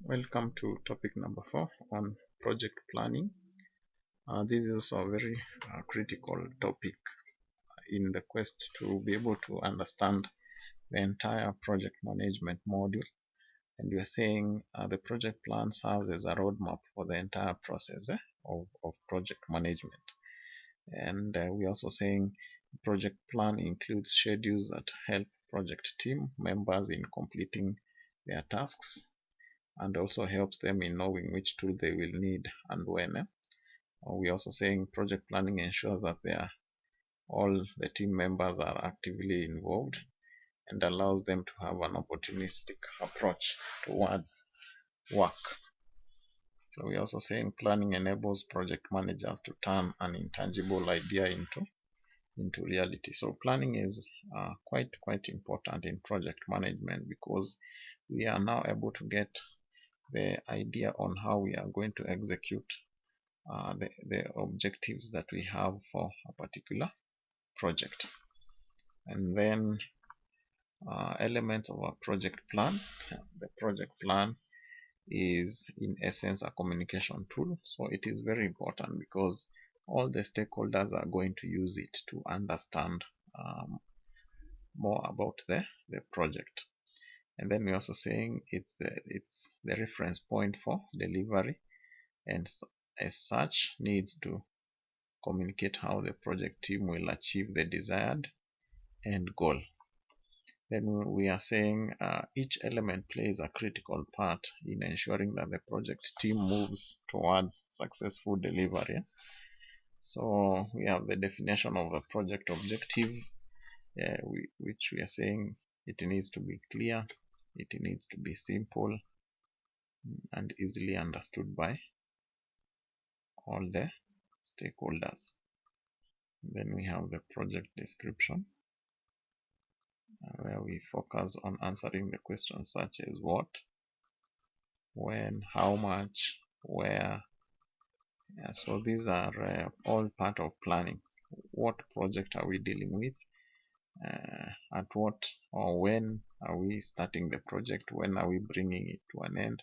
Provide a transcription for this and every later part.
Welcome to topic number 4 on project planning. This is also a very critical topic in the quest to be able to understand the entire project management module. And we are saying the project plan serves as a roadmap for the entire process of project management. And we're also saying project plan includes schedules that help project team members in completing their tasks, and also helps them in knowing which tool they will need and when. We're also saying project planning ensures that all the team members are actively involved and allows them to have an opportunistic approach towards work. So we're also saying planning enables project managers to turn an intangible idea into reality. So planning is quite important in project management, because we are now able to get the idea on how we are going to execute the objectives that we have for a particular project. And then elements of a project plan. The project plan is in essence a communication tool, so it is very important because all the stakeholders are going to use it to understand more about the project. And then we're also saying it's the reference point for delivery, and as such needs to communicate how the project team will achieve the desired end goal. Then we are saying each element plays a critical part in ensuring that the project team moves towards successful delivery. So we have the definition of a project objective, which we are saying it needs to be clear, it needs to be simple and easily understood by all the stakeholders. Then we have the project description, where we focus on answering the questions such as what, when, how much, where. So these are all part of planning. What project are we dealing with? At what or when are we starting the project? When are we bringing it to an end?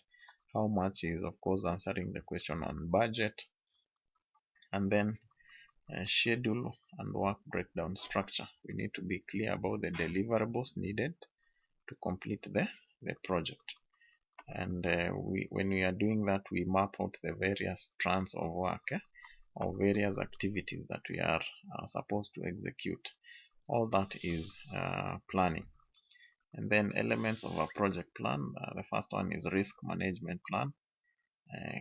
How much is, of course, answering the question on budget. And then schedule and work breakdown structure. We need to be clear about the deliverables needed to complete the project. And when we are doing that, we map out the various strands of work or various activities that we are supposed to execute. All that is planning. And then elements of a project plan. The first one is risk management plan.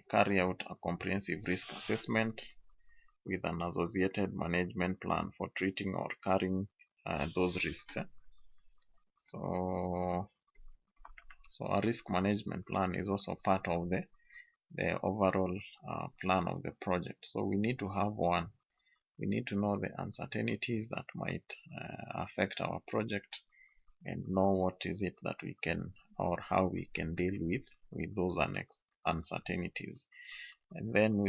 Carry out a comprehensive risk assessment with an associated management plan for treating or carrying those risks. So a risk management plan is also part of the overall plan of the project. So we need to have one. We need to know the uncertainties that might affect our project, and know what is it that we can, or how we can deal with those uncertainties. And then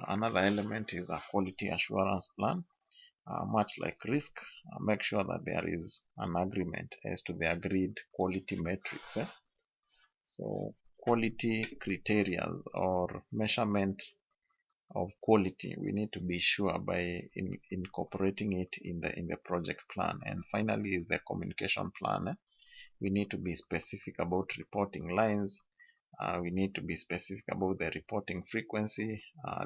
another element is a quality assurance plan. Much like risk, make sure that there is an agreement as to the agreed quality metrics. So quality criteria or measurement of quality, we need to be sure by incorporating it in the project plan. And finally is the communication plan. We need to be specific about reporting lines. We need to be specific about the reporting frequency,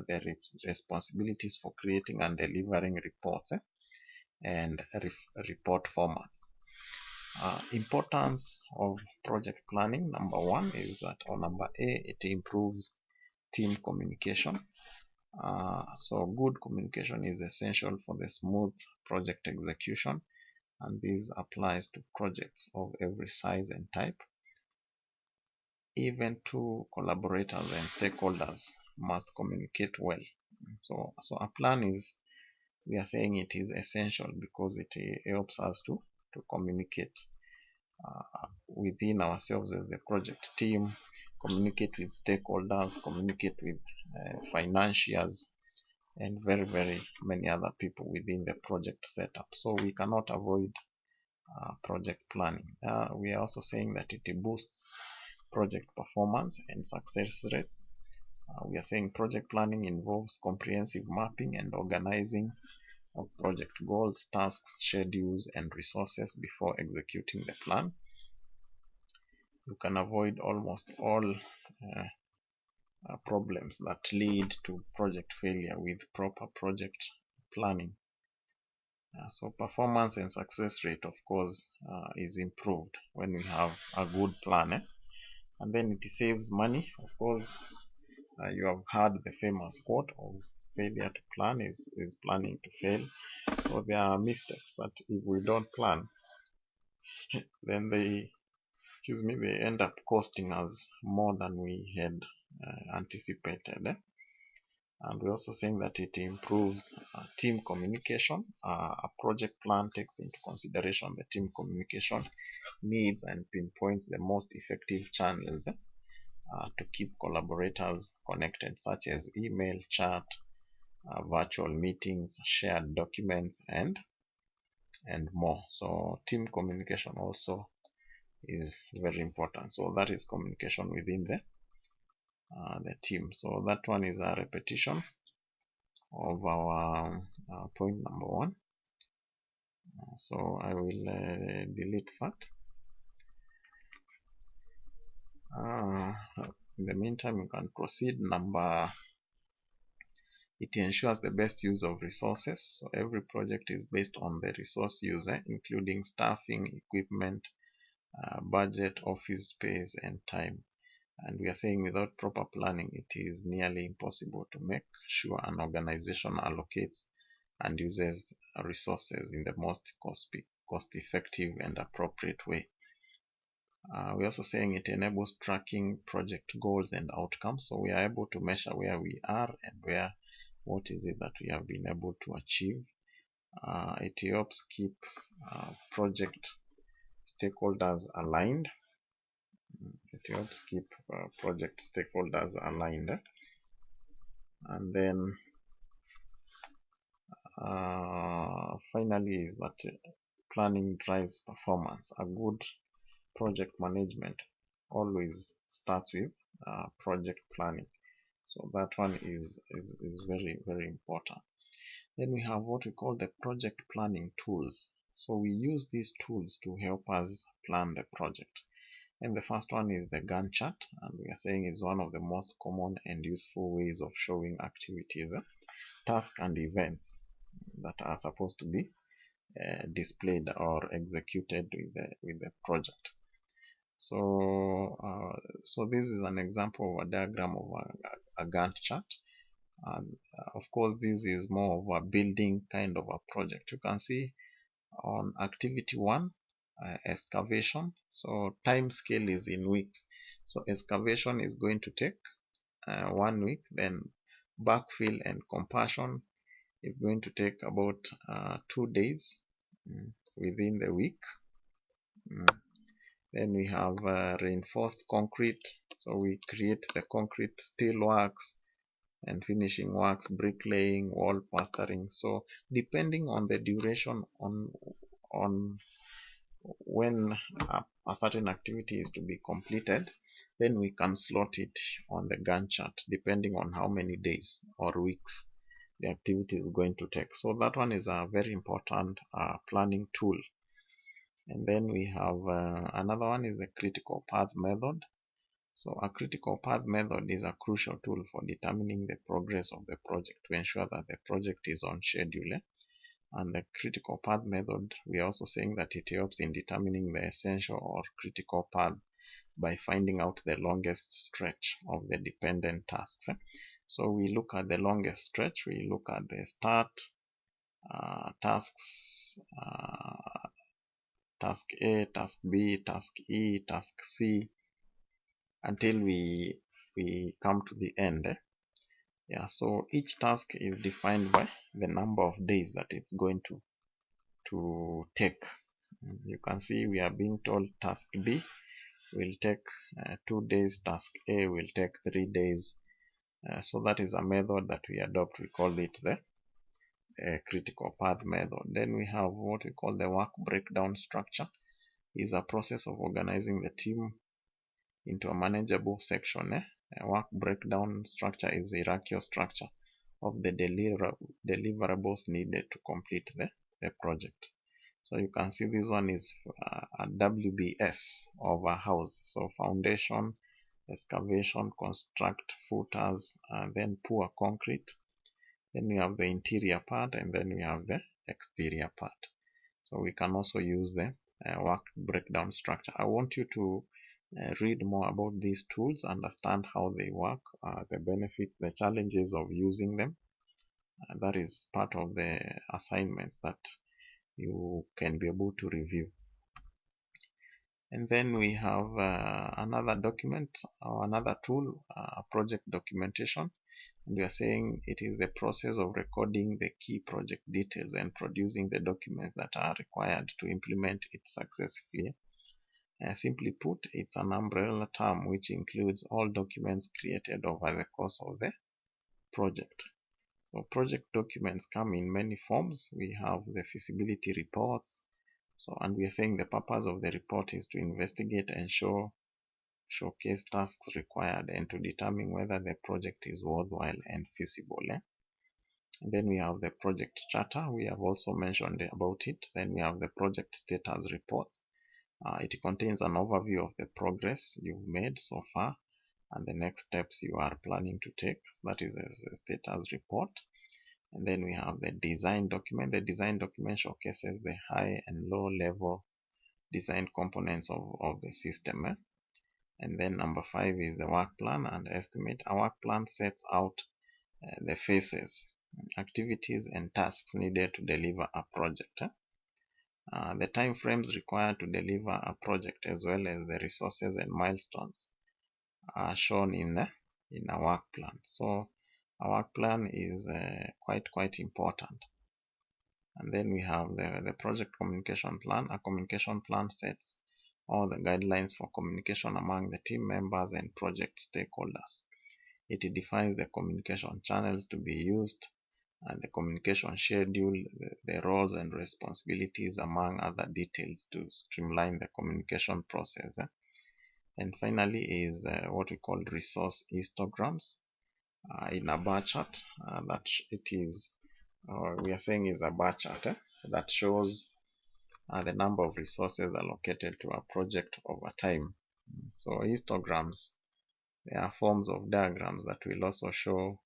the responsibilities for creating and delivering reports, and report formats. Importance of project planning. Number one is that, or number A, it improves team communication. So good communication is essential for the smooth project execution, and this applies to projects of every size and type. Even two collaborators and stakeholders must communicate well. So a plan is, we are saying it is essential because it helps us to communicate within ourselves as the project team, communicate with stakeholders, communicate with financiers, and very many other people within the project setup. So we cannot avoid project planning. We are also saying that it boosts project performance and success rates. We are saying project planning involves comprehensive mapping and organizing of project goals, tasks, schedules, and resources before executing the plan. You can avoid almost all problems that lead to project failure with proper project planning. So performance and success rate, of course, is improved when we have a good plan, and then it saves money. Of course, you have heard the famous quote of failure to plan is planning to fail. So there are mistakes that if we don't plan, then they end up costing us more than we had anticipated. And we're also saying that it improves team communication. A project plan takes into consideration the team communication needs and pinpoints the most effective channels to keep collaborators connected, such as email, chat, virtual meetings, shared documents, and more. So team communication also is very important. So that is communication within the team. So that one is a repetition of our point number 1. So I will delete that. In the meantime, you can proceed. It ensures the best use of resources. So every project is based on the resource user, including staffing, equipment, budget, office space, and time. And we are saying without proper planning, it is nearly impossible to make sure an organization allocates and uses resources in the most cost-effective and appropriate way. We're also saying it enables tracking project goals and outcomes. So we are able to measure where we are and what is it that we have been able to achieve. It helps keep project stakeholders aligned. It helps keep project stakeholders aligned. And then finally is that planning drives performance. A good project management always starts with project planning. So that one is very, very important. Then we have what we call the project planning tools. So we use these tools to help us plan the project. And the first one is the Gantt chart, and we are saying is one of the most common and useful ways of showing activities, tasks, and events that are supposed to be displayed or executed with the project. So this is an example of a diagram of a Gantt chart. And of course, this is more of a building kind of a project. You can see on activity 1, excavation. So time scale is in weeks. So excavation is going to take 1 week. Then backfill and compassion is going to take about 2 days within the week. Then we have reinforced concrete. So we create the concrete steel works and finishing works, bricklaying, wall plastering. So depending on the duration on when a certain activity is to be completed, then we can slot it on the Gantt chart depending on how many days or weeks the activity is going to take. So that one is a very important planning tool. And then we have another one is the critical path method. So a critical path method is a crucial tool for determining the progress of the project to ensure that the project is on schedule. And the critical path method, we are also saying that it helps in determining the essential or critical path by finding out the longest stretch of the dependent tasks. So we look at the longest stretch, we look at the start, tasks, task A, task B, task E, task C, until we come to the end. Yeah, so each task is defined by the number of days that it's going to take. You can see we are being told task B will take 2 days, task A will take 3 days. So that is a method that we adopt. We call it the critical path method. Then we have what we call the work breakdown structure. Is a process of organizing the team into a manageable section. A work breakdown structure is the hierarchical structure of the deliverables needed to complete the project. So you can see this one is a WBS of a house. So foundation, excavation, construct, footers, and then pour concrete. Then we have the interior part, and then we have the exterior part. So we can also use the work breakdown structure. I want you to read more about these tools, understand how they work, the benefits, the challenges of using them. That is part of the assignments that you can be able to review. And then we have another document or another tool, project documentation. And we are saying it is the process of recording the key project details and producing the documents that are required to implement it successfully. Simply put, it's an umbrella term which includes all documents created over the course of the project. So project documents come in many forms. We have the feasibility reports. And we are saying the purpose of the report is to investigate and showcase tasks required and to determine whether the project is worthwhile and feasible. And then we have the project charter. We have also mentioned about it. Then we have the project status reports. It contains an overview of the progress you've made so far and the next steps you are planning to take. That is a status report. And then we have the design document. The design document showcases the high and low level design components of the system. And then number 5 is the work plan and estimate. A work plan sets out the phases, activities, and tasks needed to deliver a project. The time frames required to deliver a project, as well as the resources and milestones, are shown in a work plan. So a work plan is quite important. And then we have the project communication plan. A communication plan sets all the guidelines for communication among the team members and project stakeholders. It defines the communication channels to be used and the communication schedule, the roles and responsibilities, among other details, to streamline the communication process. And finally is what we call resource histograms in a bar chart. That it is, we are saying is a bar chart that shows the number of resources allocated to a project over time. So histograms, they are forms of diagrams that will also show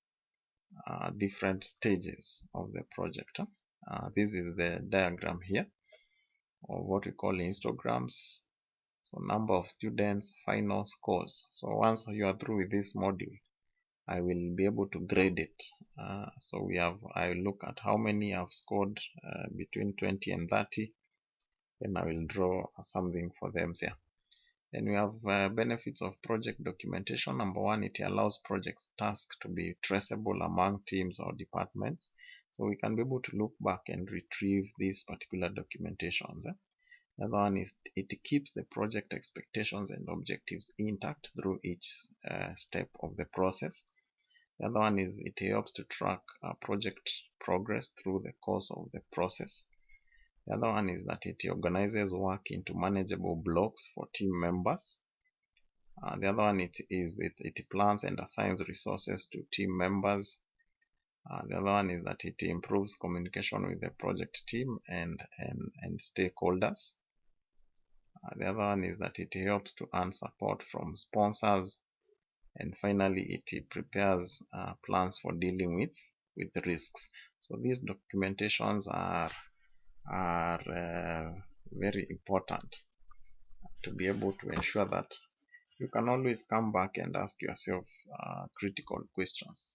different stages of the project. This is the diagram here of what we call histograms. So number of students, final scores. So once you are through with this module, I will be able to grade it. So I look at how many have scored between 20 and 30. Then I will draw something for them there. Then we have benefits of project documentation. Number 1, it allows project tasks to be traceable among teams or departments. So we can be able to look back and retrieve these particular documentations. The other one is it keeps the project expectations and objectives intact through each step of the process. The other one is it helps to track project progress through the course of the process. The other one is that it organizes work into manageable blocks for team members. The other one it plans and assigns resources to team members. The other one is that it improves communication with the project team and stakeholders. The other one is that it helps to earn support from sponsors. And finally, it prepares plans for dealing with risks. So these documentations are very important to be able to ensure that you can always come back and ask yourself critical questions.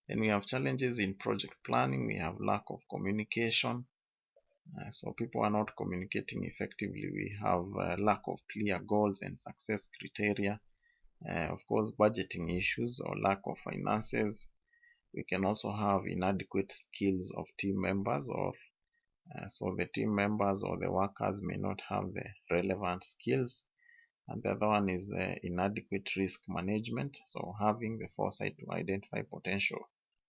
Then we have challenges in project planning. We have lack of communication. So people are not communicating effectively. We have lack of clear goals and success criteria. Of course, budgeting issues or lack of finances. We can also have inadequate skills of team members, or so the team members or the workers may not have the relevant skills. And the other one is inadequate risk management. So having the foresight to identify potential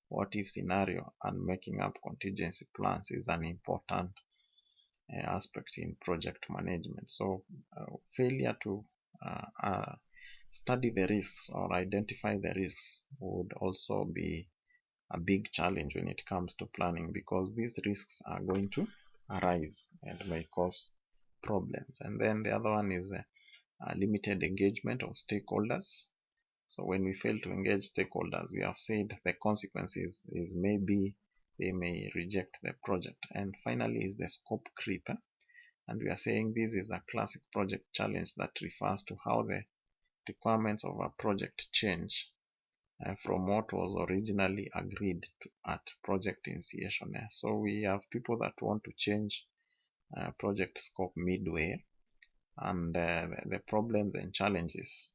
what-if scenario and making up contingency plans is an important aspect in project management. So failure to study the risks or identify the risks would also be a big challenge when it comes to planning, because these risks are going to arise and may cause problems. And then the other one is limited engagement of stakeholders. So when we fail to engage stakeholders, we have said the consequences is maybe they may reject the project. And finally is the scope creep. And we are saying this is a classic project challenge that refers to how the requirements of a project change from what was originally agreed to at project initiation. So we have people that want to change project scope midway, and the problems and challenges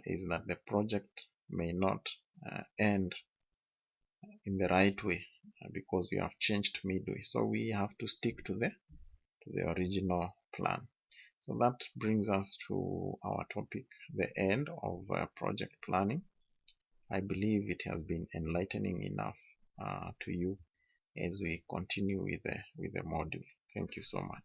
is that the project may not end in the right way because we have changed midway. So we have to stick to the original plan. So that brings us to our topic, the end of project planning. I believe it has been enlightening enough to you as we continue with the module. Thank you so much.